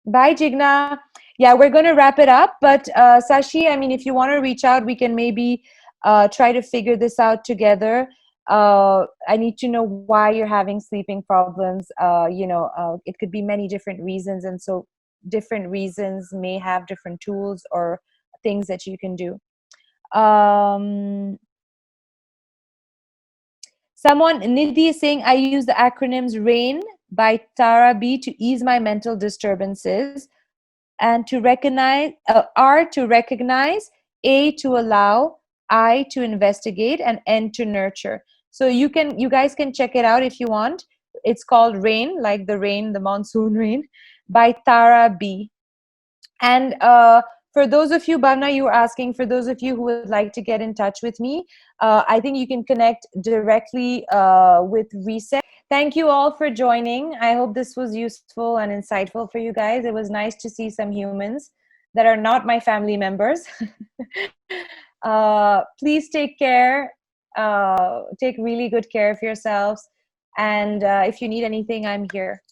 Bye, Jigna. Yeah, we're going to wrap it up. But Sashi, I mean, if you want to reach out, we can maybe try to figure this out together. I need to know why you're having sleeping problems. It could be many different reasons. And so different reasons may have different tools or things that you can do. Um, Nidhi is saying, I use the acronyms RAIN by Tara B to ease my mental disturbances, and to recognize, R to recognize, A to allow, I to investigate, and N to nurture. So you guys can check it out if you want. It's called Rain, like the rain, the monsoon rain, by Tara B. And for those of you, Bhavna, you were asking, for those of you who would like to get in touch with me, I think you can connect directly with Reset. Thank you all for joining. I hope this was useful and insightful for you guys. It was nice to see some humans that are not my family members. Please take care. Take really good care of yourselves. And if you need anything, I'm here.